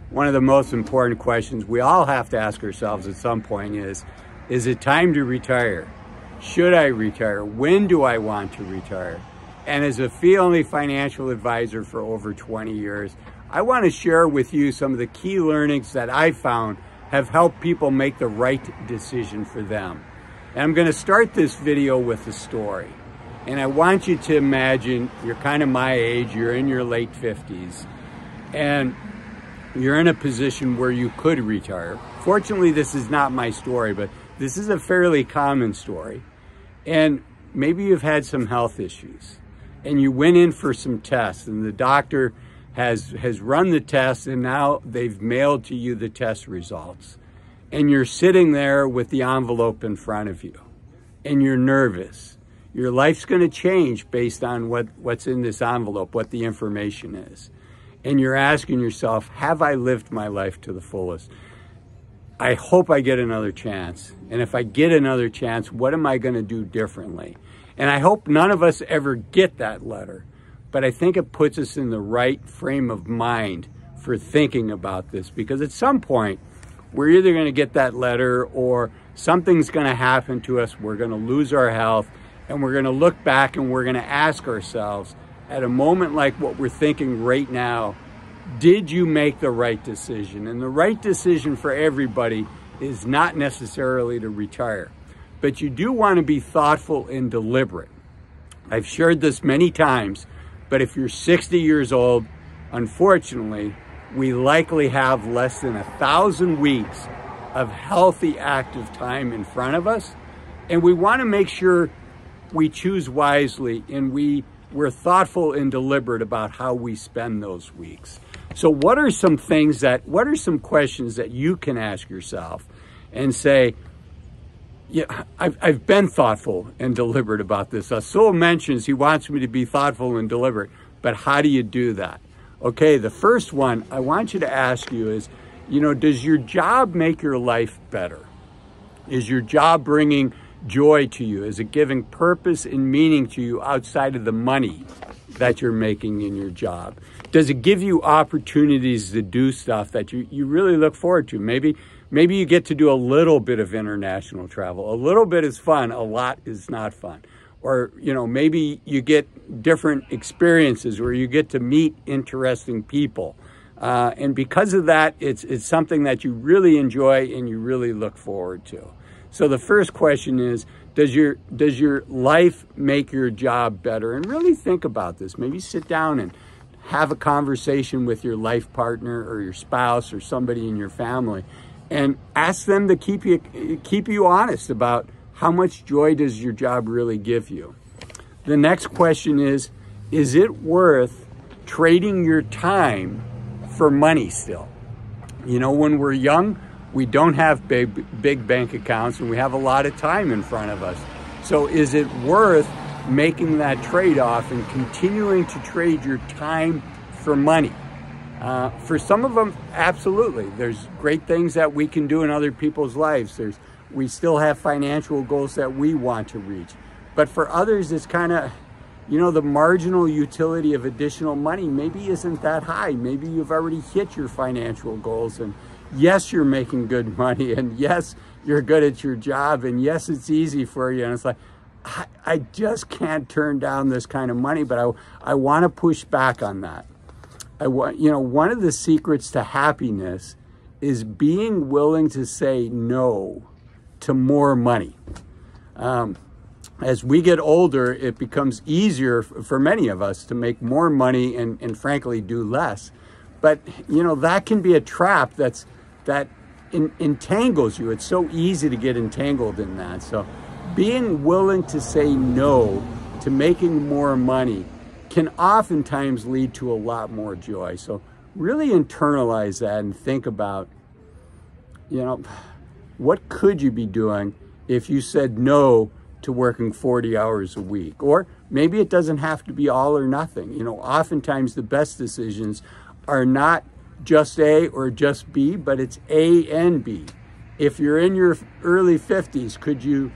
one of the most important questions we all have to ask ourselves at some point is it time to retire? Should I retire? When do I want to retire? And as a fee-only financial advisor for over 20 years, I want to share with you some of the key learnings that I found have helped people make the right decision for them. And I'm going to start this video with a story. And I want you to imagine you're kind of my age, you're in your late 50s, and you're in a position where you could retire. Fortunately, this is not my story, but this is a fairly common story. And maybe you've had some health issues and you went in for some tests and the doctor has run the test and now they've mailed to you the test results. And you're sitting there with the envelope in front of you and you're nervous. Your life's going to change based on what's in this envelope, what the information is. And you're asking yourself, have I lived my life to the fullest? I hope I get another chance. And if I get another chance, what am I going to do differently? And I hope none of us ever get that letter. But I think it puts us in the right frame of mind for thinking about this. Because at some point, we're either going to get that letter or something's going to happen to us. We're going to lose our health. And we're going to look back and we're going to ask ourselves, at a moment like what we're thinking right now, did you make the right decision? And the right decision for everybody is not necessarily to retire, but you do want to be thoughtful and deliberate. I've shared this many times, but if you're 60 years old, unfortunately, we likely have less than 1,000 weeks of healthy, active time in front of us. And we want to make sure we choose wisely and we're thoughtful and deliberate about how we spend those weeks. So what are some questions that you can ask yourself and say, yeah, I've been thoughtful and deliberate about this. Azul mentions he wants me to be thoughtful and deliberate, but how do you do that? Okay, the first one I want you to ask you is, does your job make your life better? Is your job bringing joy to you? Is it giving purpose and meaning to you outside of the money that you're making in your job? Does it give you opportunities to do stuff that you really look forward to? Maybe you get to do a little bit of international travel. A little bit is fun, a lot is not fun. Or, maybe you get different experiences where you get to meet interesting people. And because of that, it's something that you really enjoy and you really look forward to. So the first question is, does your life make your job better? And really think about this. Maybe sit down and have a conversation with your life partner or your spouse or somebody in your family and ask them to keep you honest about how much joy does your job really give you. The next question is it worth trading your time for money still? When we're young, we don't have big bank accounts and we have a lot of time in front of us. So is it worth making that trade-off and continuing to trade your time for money? For some of them, absolutely. There's great things that we can do in other people's lives. We still have financial goals that we want to reach. But for others, it's kind of, the marginal utility of additional money maybe isn't that high. Maybe you've already hit your financial goals and yes, you're making good money, and yes, you're good at your job, and yes, it's easy for you. And it's like, I just can't turn down this kind of money, but I want to push back on that. One of the secrets to happiness is being willing to say no to more money. As we get older, it becomes easier for many of us to make more money and frankly do less. But that can be a trap that entangles you. It's so easy to get entangled in that. So being willing to say no to making more money can oftentimes lead to a lot more joy. So really internalize that and think about, what could you be doing if you said no to working 40 hours a week? Or maybe it doesn't have to be all or nothing. Oftentimes the best decisions are not just A or just B, but it's A and B. If you're in your early 50s, could you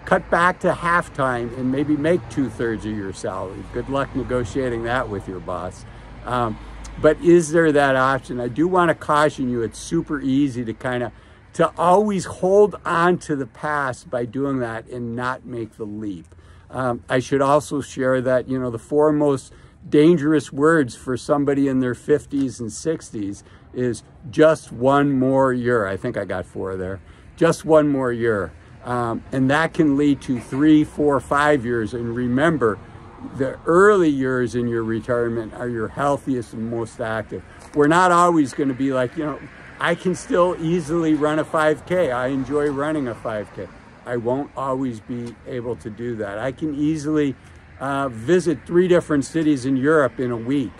cut back to half-time and maybe make 2/3 of your salary? Good luck negotiating that with your boss. But is there that option? I do want to caution you, it's super easy to always hold on to the past by doing that and not make the leap. I should also share that, you know, the 4 most dangerous words for somebody in their 50s and 60s is just one more year. I think I got 4 there. Just one more year. And that can lead to 3, 4, 5 years. And remember, the early years in your retirement are your healthiest and most active. We're not always going to be like, you know, I can still easily run a 5K. I enjoy running a 5K. I won't always be able to do that. I can easily visit 3 different cities in Europe in a week.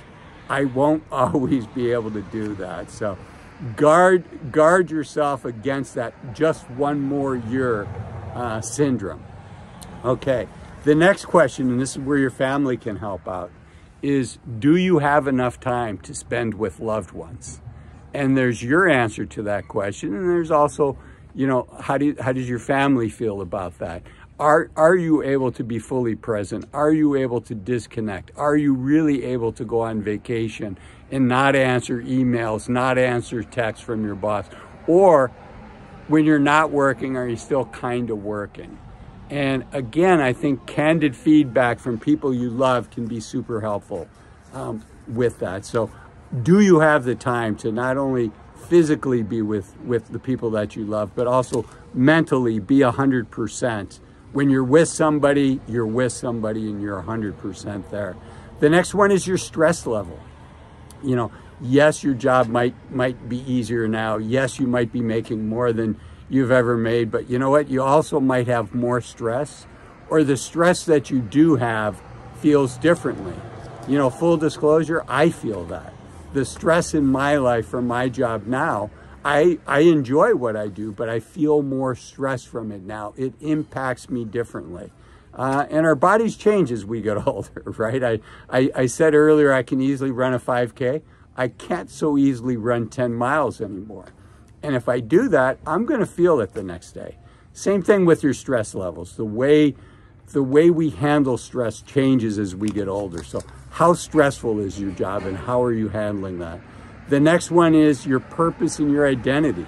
I won't always be able to do that. So guard yourself against that just one more year syndrome. Okay, the next question, and this is where your family can help out, is do you have enough time to spend with loved ones? And there's your answer to that question, and there's also, you know, how does your family feel about that? Are you able to be fully present? Are you able to disconnect? Are you really able to go on vacation and not answer emails, not answer texts from your boss? Or when you're not working, are you still kind of working? And again, I think candid feedback from people you love can be super helpful with that. So do you have the time to not only physically be with the people that you love, but also mentally be 100%. When you're with somebody and you're 100% there. The next one is your stress level. You know, yes, your job might be easier now. Yes, you might be making more than you've ever made, but you know what? You also might have more stress, or the stress that you do have feels differently. You know, full disclosure, I feel that. The stress in my life from my job now, I enjoy what I do, but I feel more stress from it now. It impacts me differently. And our bodies change as we get older, right? I said earlier I can easily run a 5K. I can't so easily run 10 miles anymore. And if I do that, I'm going to feel it the next day. Same thing with your stress levels. The way we handle stress changes as we get older. So how stressful is your job and how are you handling that? The next one is your purpose and your identity.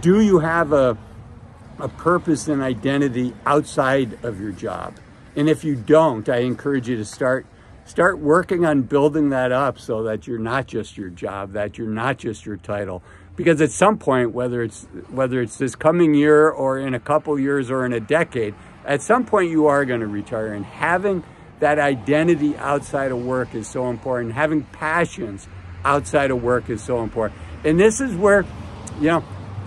Do you have a purpose and identity outside of your job? And if you don't, I encourage you to start working on building that up so that you're not just your job, that you're not just your title. Because at some point, whether it's this coming year or in a couple years or in a decade, at some point you are going to retire, and having that identity outside of work is so important. Having passions outside of work is so important. And this is where, you know,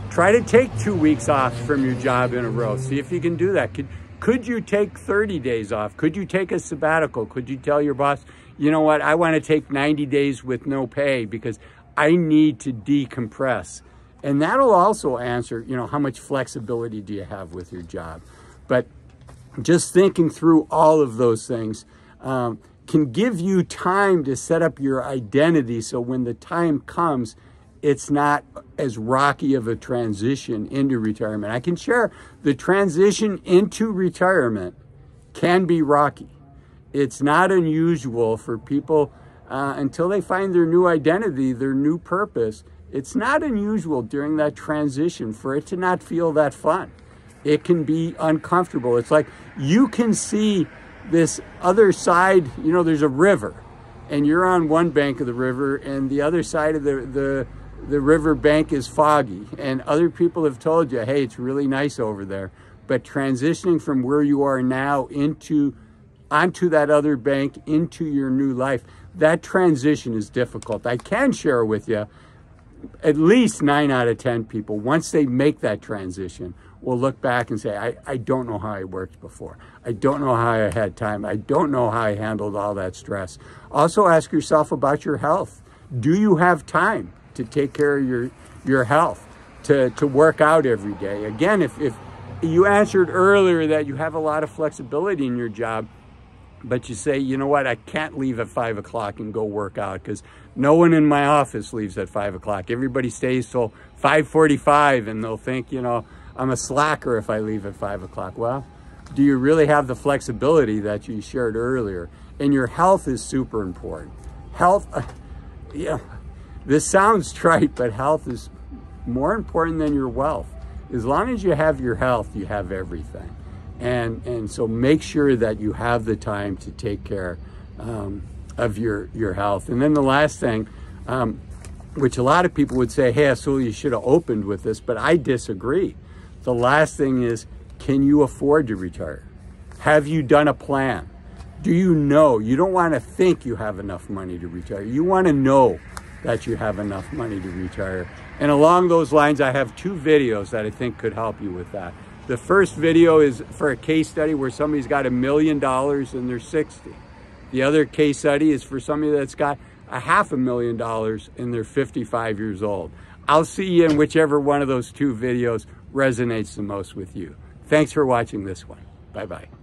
try to take 2 weeks off from your job in a row. See if you can do that. Could you take 30 days off? Could you take a sabbatical? Could you tell your boss, you know what, I want to take 90 days with no pay because I need to decompress? And that'll also answer, you know, how much flexibility do you have with your job? But just thinking through all of those things can give you time to set up your identity so when the time comes, it's not as rocky of a transition into retirement. I can share the transition into retirement can be rocky. It's not unusual for people until they find their new identity, their new purpose. It's not unusual during that transition for it to not feel that fun. It can be uncomfortable. It's like you can see this other side, you know, there's a river and you're on one bank of the river and the other side of the river bank is foggy, and other people have told you, hey, it's really nice over there. But transitioning from where you are now onto that other bank, into your new life, that transition is difficult. I can share with you, at least 9 out of 10 people, once they make that transition, will look back and say, I don't know how I worked before. I don't know how I had time. I don't know how I handled all that stress. Also ask yourself about your health. Do you have time to take care of your health, to work out every day? Again, if you answered earlier that you have a lot of flexibility in your job, but you say, you know what, I can't leave at 5 o'clock and go work out because no one in my office leaves at 5 o'clock. Everybody stays till 5:45 and they'll think, you know, I'm a slacker if I leave at 5 o'clock. Well, do you really have the flexibility that you shared earlier? And your health is super important. Health, yeah, This sounds trite, but health is more important than your wealth. As long as you have your health, you have everything. And so make sure that you have the time to take care of your health. And then the last thing, which a lot of people would say, hey, Azul, you should have opened with this, but I disagree. The last thing is, can you afford to retire? Have you done a plan? Do you know? You don't want to think you have enough money to retire. You want to know that you have enough money to retire. And along those lines, I have 2 videos that I think could help you with that. The first video is for a case study where somebody's got $1 million and they're 60. The other case study is for somebody that's got $500,000 and they're 55 years old. I'll see you in whichever one of those 2 videos resonates the most with you. Thanks for watching this one. Bye-bye.